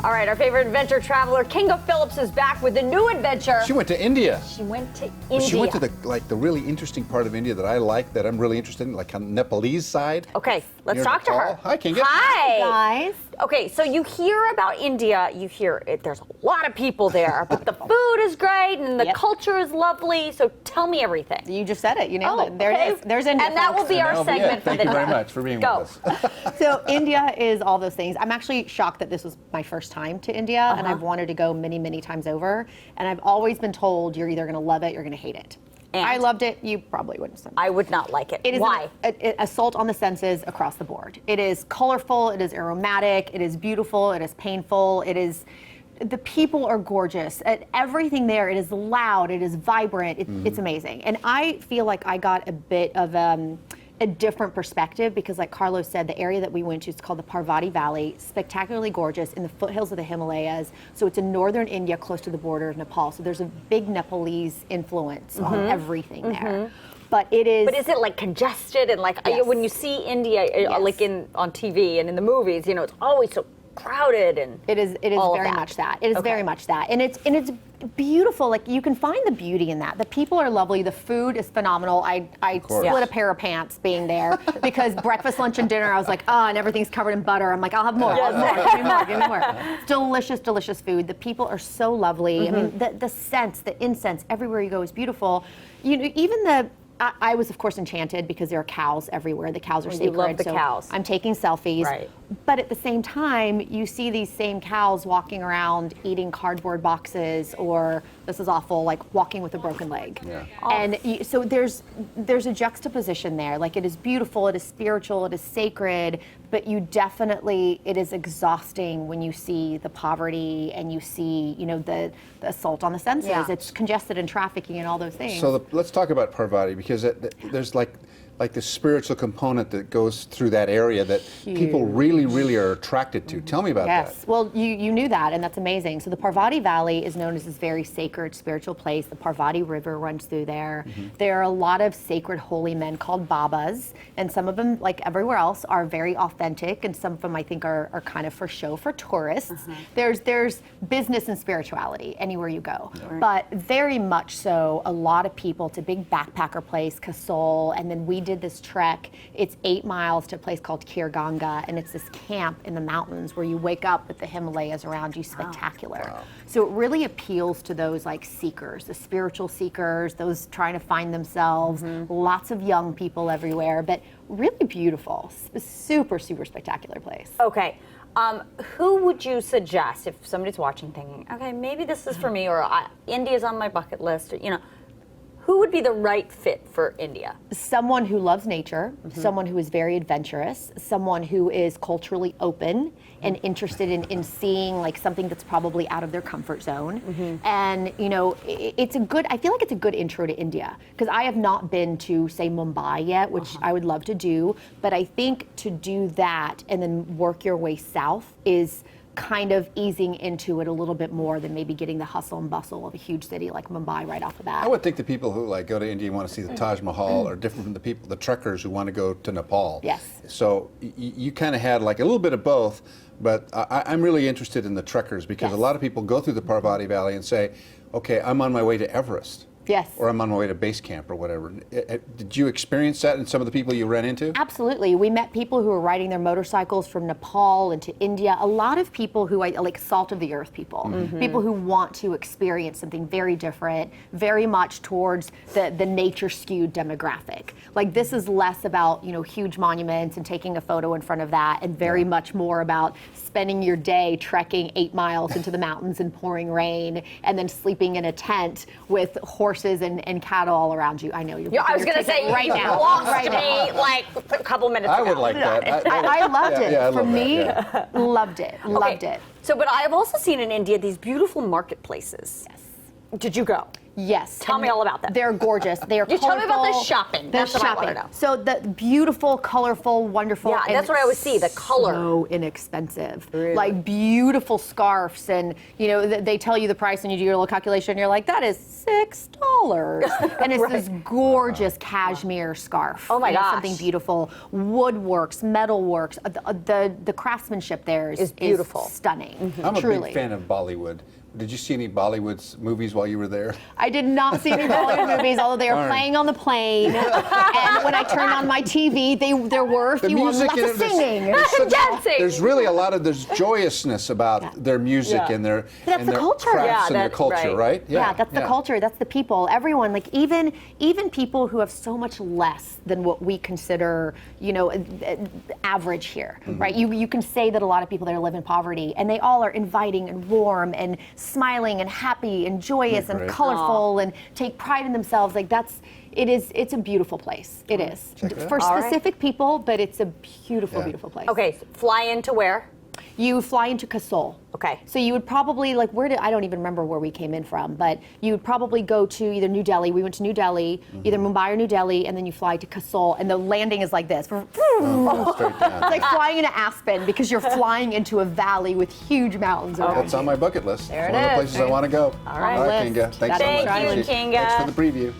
All right, our favorite adventure traveler, Kinga Philipps, is back with a new adventure. She went to India. She went to India. She went to the really interesting part of India that I like, that I'm really interested in, like on the Nepalese side. Okay, let's Near talk to Nepal. her. Hi, Kinga. Hi, guys. Okay, so you hear about India, you hear it, there's a lot of people there, but the food is great and the culture is lovely, so tell me everything. You just said it, you nailed it. There okay. it is. There's India. And that will be our segment for the day. Thank you very much for being with us. So India is all those things. I'm actually shocked that this was my first time to India, and I've wanted to go many, many times over, and I've always been told you're either going to love it or you're going to hate it. And I loved it. You probably wouldn't. I would not like it. It is Why? An assault on the senses across the board. It is colorful. It is aromatic. It is beautiful. It is painful. It is. The people are gorgeous. Everything there. It is loud. It is vibrant. It's amazing. And I feel like I got a bit of a different perspective because, like Carlos said, the area that we went to is called the Parvati Valley, spectacularly gorgeous in the foothills of the Himalayas. So it's in northern India, close to the border of Nepal. So there's a big Nepalese influence on everything there. But it is. But is it like congested and like when you see India, like on TV and in the movies, you know, it's always so crowded and it is very much that. It is very much that. And it's beautiful. Like you can find the beauty in that. The people are lovely. The food is phenomenal. I split a pair of pants being there because breakfast, lunch, and dinner I was like, and everything's covered in butter. I'm like, I'll have more. I'll have more. Give me more. Give me more. Delicious, delicious food. The people are so lovely. I mean, the scents, the incense everywhere you go is beautiful. You know, even I was, of course, enchanted because there are cows everywhere. The cows are sacred. You love the cows. I'm taking selfies. Right. But at the same time, you see these same cows walking around eating cardboard boxes, or this is awful, like walking with a broken leg. Yeah. And so there's a juxtaposition there. Like it is beautiful, it is spiritual, it is sacred, but it is exhausting when you see the poverty and you see, you know, the assault on the senses. Yeah. It's congested and trafficking and all those things. So let's talk about Parvati, because there's like the spiritual component that goes through that area that people really, really are attracted to. Tell me about that. Yes, well, you knew that, and that's amazing. So the Parvati Valley is known as this very sacred spiritual place. The Parvati River runs through there. There are a lot of sacred holy men called Babas, and some of them, like everywhere else, are very authentic, and some of them I think are kind of for show for tourists. There's business and spirituality anywhere you go, but very much so, a lot of people, it's a big backpacker place, Kasol, and then we did this trek. It's 8 miles to a place called Ganga, and it's this camp in the mountains where you wake up with the Himalayas around you, spectacular. Wow. So it really appeals to those like seekers, the spiritual seekers, those trying to find themselves, lots of young people everywhere, but really beautiful, super, super spectacular place. Okay. Who would you suggest if somebody's watching thinking, okay, maybe this is for me, or India's on my bucket list, or, you know, who would be the right fit for India? Someone who loves nature, someone who is very adventurous, someone who is culturally open and interested in seeing like something that's probably out of their comfort zone. And you know, I feel like it's a good intro to India, because I have not been to, say, Mumbai yet, which I would love to do, but I think to do that and then work your way south is kind of easing into it a little bit more than maybe getting the hustle and bustle of a huge city like Mumbai right off the bat. I would think the people who like go to India and want to see the Taj Mahal are different from the trekkers who want to go to Nepal. Yes. So you kind of had like a little bit of both, but I'm really interested in the trekkers because a lot of people go through the Parvati Valley and say, okay, I'm on my way to Everest. Yes. Or I'm on my way to base camp or whatever. Did you experience that in some of the people you ran into? Absolutely. We met people who were riding their motorcycles from Nepal into India. A lot of people who like salt of the earth people. People who want to experience something very different, very much towards the nature skewed demographic. Like this is less about, you know, huge monuments and taking a photo in front of that, and very much more about spending your day trekking 8 miles into the mountains in pouring rain and then sleeping in a tent with horses and cattle all around you. I know you're. I was going to say right now. Lost me like a couple minutes ago. I would like that. I loved it. Yeah, I For love me, that, loved it. Loved it. So, but I've also seen in India these beautiful marketplaces. Yes. Did you go? Yes. Tell me all about them. They're gorgeous. They are You colorful. tell me about the shopping. That's what I want to know. So the beautiful, colorful, wonderful. Yeah, and that's what I always see, the color. So inexpensive. Really? Like beautiful scarves, and you know they tell you the price and you do your little calculation and you're like, that is $6. colors, and it's this gorgeous cashmere scarf. Oh my You know, gosh. something beautiful. Woodworks, metalworks. The craftsmanship there is beautiful. stunning. I'm a truly. big fan of Bollywood. Did you see any Bollywood movies while you were there? I did not see any Bollywood movies, although they were Darn. playing on the plane. And when I turned on my TV, there were a few lots of in it, singing. Dancing. There's really a lot of there's joyousness about their music Yeah. and their That's and the their culture. crafts Yeah, and their that- culture, right. right? Yeah, that's the culture. That's the people. Everyone, like even people who have so much less than what we consider, you know, average here, right? You can say that a lot of people there live in poverty, and they all are inviting and warm and smiling and happy and joyous and Great. colorful and take pride in themselves. Like it's a beautiful place. It is Check it out. for All right. specific people, but it's a beautiful, Yeah. beautiful place. Okay, so fly into where? You fly into Kasol. Okay. So you would probably, like, I don't even remember where we came in from, but you would probably go to either New Delhi. We went to New Delhi, either Mumbai or New Delhi, and then you fly to Kasol, and the landing is like this. Straight down. It's like flying into Aspen because you're flying into a valley with huge mountains around That's on my bucket list. There it's it one of the is. places I want to go. All right. Kinga. Thanks so Thank much. you, Appreciate it. Kinga. Thanks for the preview.